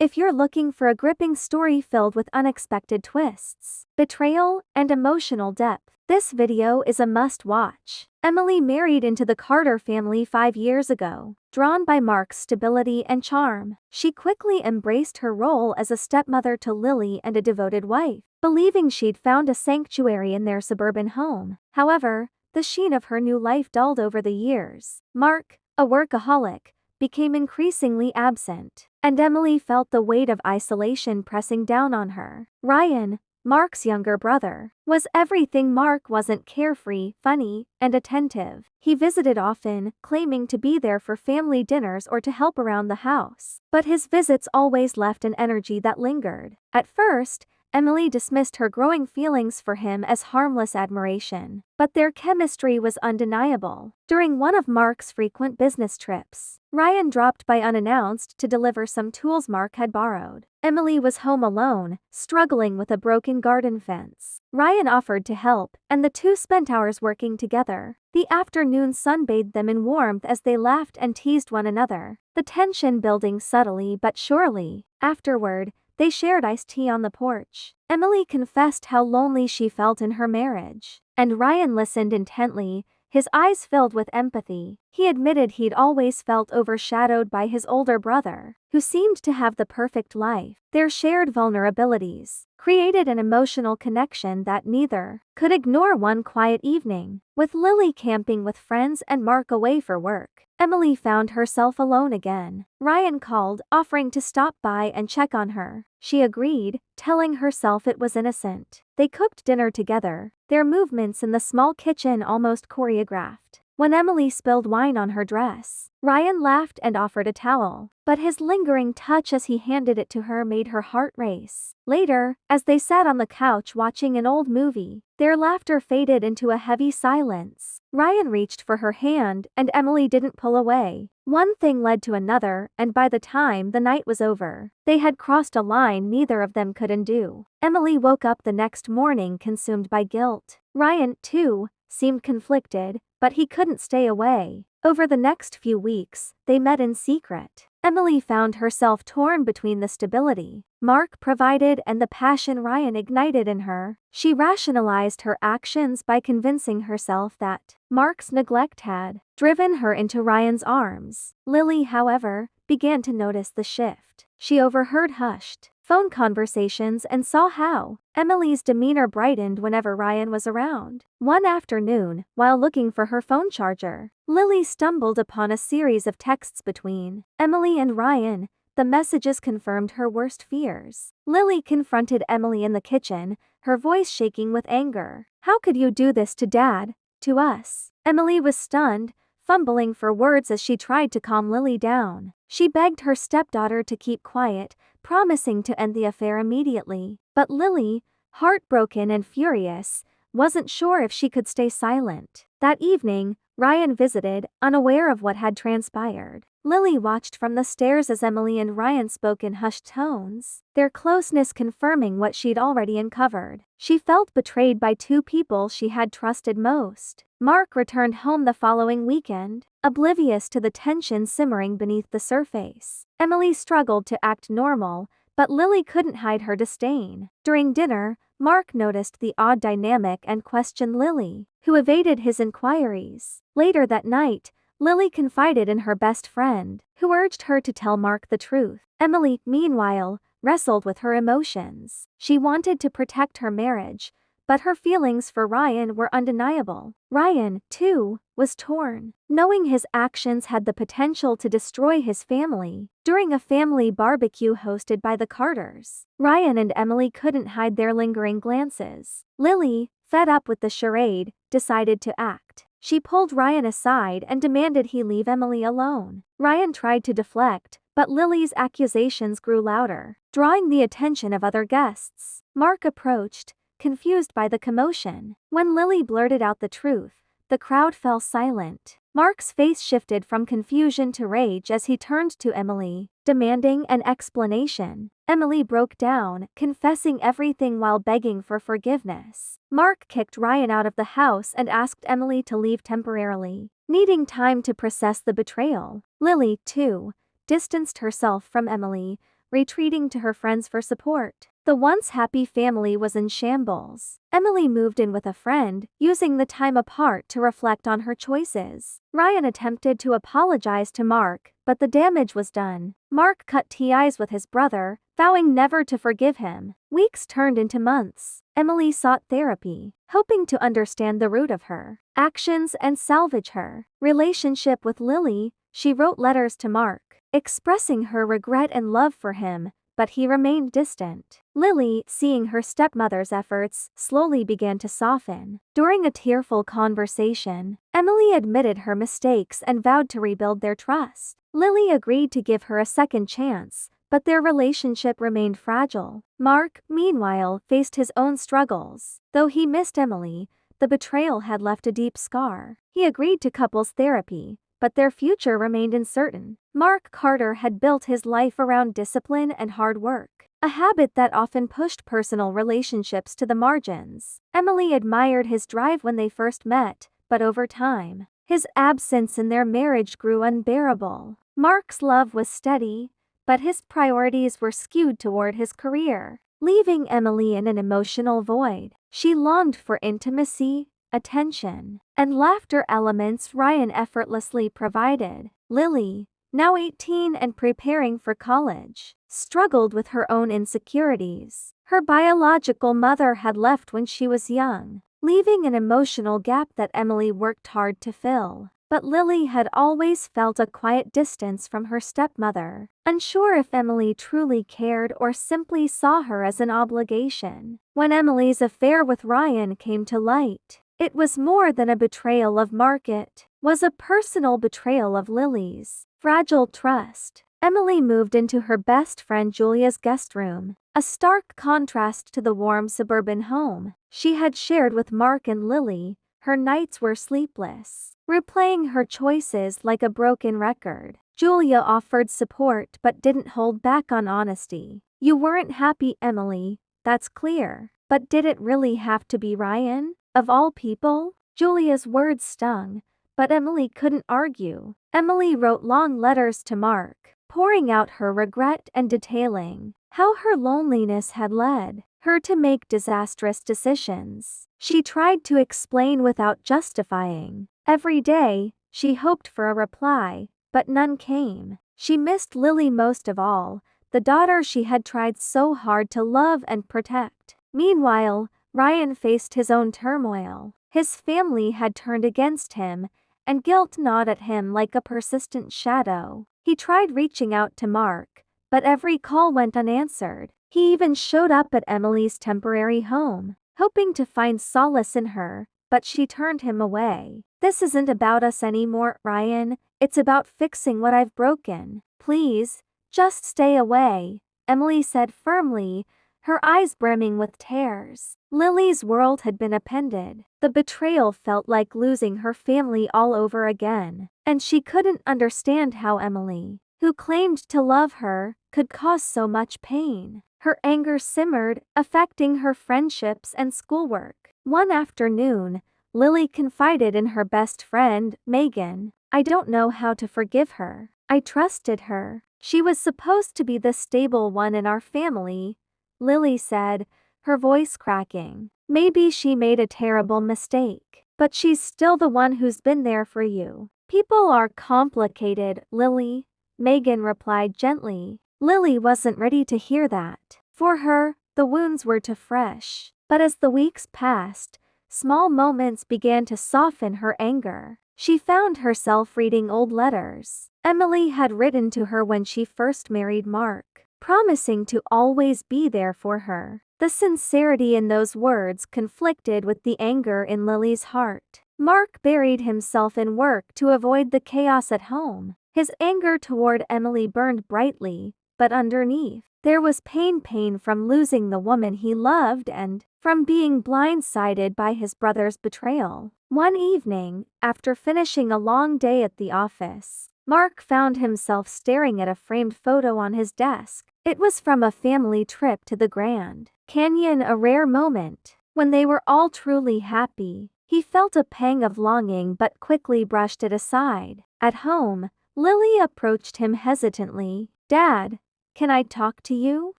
if you're looking for a gripping story filled with unexpected twists, betrayal, and emotional depth, this video is a must-watch. Emily married into the Carter family 5 years ago. Drawn by Mark's stability and charm, she quickly embraced her role as a stepmother to Lily and a devoted wife, believing she'd found a sanctuary in their suburban home. However, the sheen of her new life dulled over the years. Mark, a workaholic, became increasingly absent, and Emily felt the weight of isolation pressing down on her. Ryan, Mark's younger brother, was everything Mark wasn't: carefree, funny, and attentive. He visited often, claiming to be there for family dinners or to help around the house, but his visits always left an energy that lingered. At first, Emily dismissed her growing feelings for him as harmless admiration, but their chemistry was undeniable. During one of Mark's frequent business trips, Ryan dropped by unannounced to deliver some tools Mark had borrowed. Emily was home alone, struggling with a broken garden fence. Ryan offered to help, and the two spent hours working together. The afternoon sun bathed them in warmth as they laughed and teased one another, the tension building subtly but surely. Afterward, they shared iced tea on the porch. Emily confessed how lonely she felt in her marriage, and Ryan listened intently, his eyes filled with empathy. He admitted he'd always felt overshadowed by his older brother, who seemed to have the perfect life. Their shared vulnerabilities created an emotional connection that neither could ignore. One quiet evening, with Lily camping with friends and Mark away for work, Emily found herself alone again. Ryan called, offering to stop by and check on her. She agreed, telling herself it was innocent. They cooked dinner together, their movements in the small kitchen almost choreographed. When Emily spilled wine on her dress, Ryan laughed and offered a towel, but his lingering touch as he handed it to her made her heart race. Later, as they sat on the couch watching an old movie, their laughter faded into a heavy silence. Ryan reached for her hand, and Emily didn't pull away. One thing led to another, and by the time the night was over, they had crossed a line neither of them could undo. Emily woke up the next morning consumed by guilt. Ryan, too, seemed conflicted, but he couldn't stay away. Over the next few weeks, they met in secret. Emily found herself torn between the stability Mark provided and the passion Ryan ignited in her. She rationalized her actions by convincing herself that Mark's neglect had driven her into Ryan's arms. Lily, however, began to notice the shift. She overheard hushed phone conversations and saw how Emily's demeanor brightened whenever Ryan was around. One afternoon, while looking for her phone charger, Lily stumbled upon a series of texts between Emily and Ryan. The messages confirmed her worst fears. Lily confronted Emily in the kitchen, her voice shaking with anger. "How could you do this to Dad? To us?" Emily was stunned, fumbling for words as she tried to calm Lily down. She begged her stepdaughter to keep quiet, promising to end the affair immediately. But Lily, heartbroken and furious, wasn't sure if she could stay silent. That evening, Ryan visited, unaware of what had transpired. Lily watched from the stairs as Emily and Ryan spoke in hushed tones, their closeness confirming what she'd already uncovered. She felt betrayed by two people she had trusted most. Mark returned home the following weekend, oblivious to the tension simmering beneath the surface. Emily struggled to act normal, but Lily couldn't hide her disdain. During dinner, Mark noticed the odd dynamic and questioned Lily, who evaded his inquiries. Later that night, Lily confided in her best friend, who urged her to tell Mark the truth. Emily, meanwhile, wrestled with her emotions. She wanted to protect her marriage, but her feelings for Ryan were undeniable. Ryan, too, was torn, knowing his actions had the potential to destroy his family. During a family barbecue hosted by the Carters, Ryan and Emily couldn't hide their lingering glances. Lily, fed up with the charade, decided to act. She pulled Ryan aside and demanded he leave Emily alone. Ryan tried to deflect, but Lily's accusations grew louder, drawing the attention of other guests. Mark approached, confused by the commotion. When Lily blurted out the truth, the crowd fell silent. Mark's face shifted from confusion to rage as he turned to Emily, demanding an explanation. Emily broke down, confessing everything while begging for forgiveness. Mark kicked Ryan out of the house and asked Emily to leave temporarily, needing time to process the betrayal. Lily, too, distanced herself from Emily, retreating to her friends for support. The once happy family was in shambles. Emily moved in with a friend, using the time apart to reflect on her choices. Ryan attempted to apologize to Mark, but the damage was done. Mark cut ties with his brother, vowing never to forgive him. Weeks turned into months. Emily sought therapy, hoping to understand the root of her actions and salvage her relationship with Lily. She wrote letters to Mark, expressing her regret and love for him, but he remained distant. Lily, seeing her stepmother's efforts, slowly began to soften. During a tearful conversation, Emily admitted her mistakes and vowed to rebuild their trust. Lily agreed to give her a second chance, but their relationship remained fragile. Mark, meanwhile, faced his own struggles. Though he missed Emily, the betrayal had left a deep scar. He agreed to couples therapy, but their future remained uncertain. Mark Carter had built his life around discipline and hard work, a habit that often pushed personal relationships to the margins. Emily admired his drive when they first met, but over time, his absence in their marriage grew unbearable. Mark's love was steady, but his priorities were skewed toward his career, leaving Emily in an emotional void. She longed for intimacy, attention, and laughter, elements Ryan effortlessly provided. Lily, now 18 and preparing for college, struggled with her own insecurities. Her biological mother had left when she was young, leaving an emotional gap that Emily worked hard to fill. But Lily had always felt a quiet distance from her stepmother, unsure if Emily truly cared or simply saw her as an obligation. When Emily's affair with Ryan came to light, it was more than a betrayal of Mark. It was a personal betrayal of Lily's fragile trust. Emily moved into her best friend Julia's guest room, a stark contrast to the warm suburban home she had shared with Mark and Lily. Her nights were sleepless, replaying her choices like a broken record. Julia offered support but didn't hold back on honesty. "You weren't happy, Emily, that's clear. But did it really have to be Ryan? Of all people?" Julia's words stung, but Emily couldn't argue. Emily wrote long letters to Mark, pouring out her regret and detailing how her loneliness had led her to make disastrous decisions. She tried to explain without justifying. Every day, she hoped for a reply, but none came. She missed Lily most of all, the daughter she had tried so hard to love and protect. Meanwhile, Ryan faced his own turmoil. His family had turned against him, and guilt gnawed at him like a persistent shadow. He tried reaching out to Mark, but every call went unanswered. He even showed up at Emily's temporary home, hoping to find solace in her, but she turned him away. "This isn't about us anymore, Ryan. It's about fixing what I've broken. Please, just stay away," Emily said firmly, her eyes brimming with tears. Lily's world had been upended. The betrayal felt like losing her family all over again, and she couldn't understand how Emily, who claimed to love her, could cause so much pain. Her anger simmered, affecting her friendships and schoolwork. One afternoon, Lily confided in her best friend, Megan. "I don't know how to forgive her. I trusted her. She was supposed to be the stable one in our family," Lily said, her voice cracking. "Maybe she made a terrible mistake, but she's still the one who's been there for you." "People are complicated, Lily," Megan replied gently. Lily wasn't ready to hear that. For her, the wounds were too fresh. But as the weeks passed, small moments began to soften her anger. She found herself reading old letters Emily had written to her when she first married Mark, promising to always be there for her. The sincerity in those words conflicted with the anger in Lily's heart. Mark buried himself in work to avoid the chaos at home. His anger toward Emily burned brightly, but underneath, there was pain from losing the woman he loved and from being blindsided by his brother's betrayal. One evening, after finishing a long day at the office, Mark found himself staring at a framed photo on his desk. It was from a family trip to the Grand Canyon, a rare moment when they were all truly happy. He felt a pang of longing but quickly brushed it aside. At home, Lily approached him hesitantly. "Dad, "Can I talk to you?"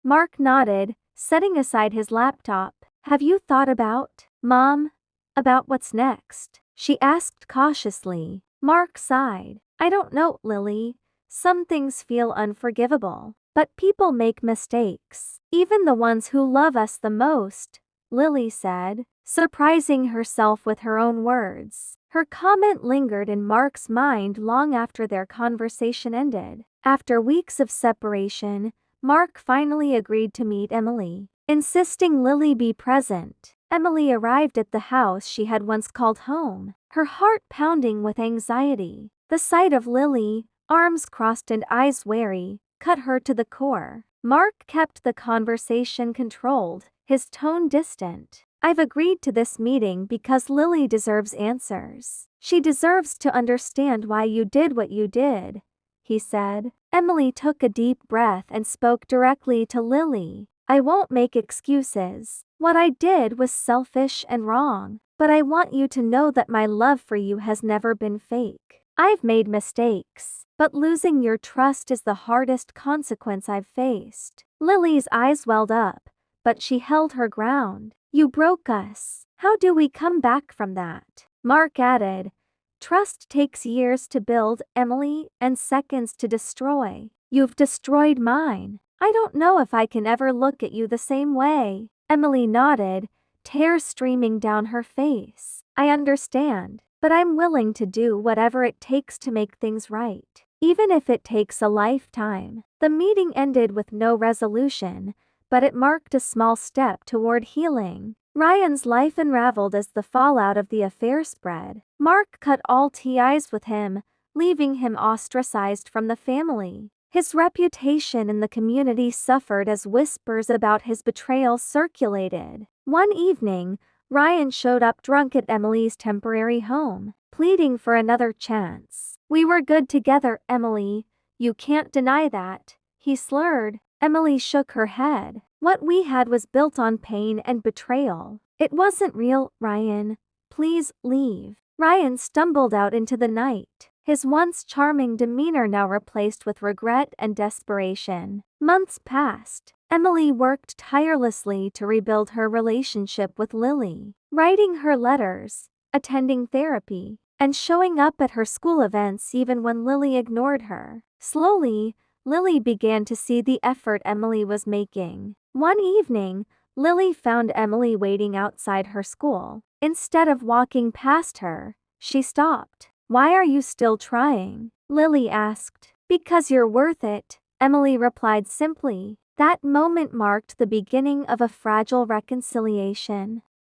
Mark nodded, setting aside his laptop. "Have you thought about, Mom? About what's next?" she asked cautiously. Mark sighed. "I don't know, Lily. Some things feel unforgivable. But people make mistakes. Even the ones who love us the most," Lily said, surprising herself with her own words. Her comment lingered in Mark's mind long after their conversation ended. After weeks of separation, Mark finally agreed to meet Emily, insisting Lily be present. Emily arrived at the house she had once called home, her heart pounding with anxiety. The sight of Lily, arms crossed and eyes wary, cut her to the core. Mark kept the conversation controlled, his tone distant. "I've agreed to this meeting because Lily deserves answers. She deserves to understand why you did what you did," he said. Emily took a deep breath and spoke directly to Lily. "I won't make excuses. What I did was selfish and wrong, but I want you to know that my love for you has never been fake. I've made mistakes, but losing your trust is the hardest consequence I've faced." Lily's eyes welled up, but she held her ground. "You broke us. How do we come back from that?" Mark added. "Trust takes years to build, Emily, and seconds to destroy. You've destroyed mine. I don't know if I can ever look at you the same way." Emily nodded, tears streaming down her face. "I understand, but I'm willing to do whatever it takes to make things right, even if it takes a lifetime." The meeting ended with no resolution, but it marked a small step toward healing. Ryan's life unraveled as the fallout of the affair spread. Mark cut all ties with him, leaving him ostracized from the family. His reputation in the community suffered as whispers about his betrayal circulated. One evening, Ryan showed up drunk at Emily's temporary home, pleading for another chance. "We were good together, Emily. You can't deny that," he slurred. Emily shook her head. "What we had was built on pain and betrayal. It wasn't real, Ryan. Please leave." Ryan stumbled out into the night, his once charming demeanor now replaced with regret and desperation. Months passed. Emily worked tirelessly to rebuild her relationship with Lily, writing her letters, attending therapy, and showing up at her school events even when Lily ignored her. Slowly, Lily began to see the effort Emily was making. One evening, Lily found Emily waiting outside her school. Instead of walking past her, she stopped. "Why are you still trying?" Lily asked. "Because you're worth it," Emily replied simply. That moment marked the beginning of a fragile reconciliation.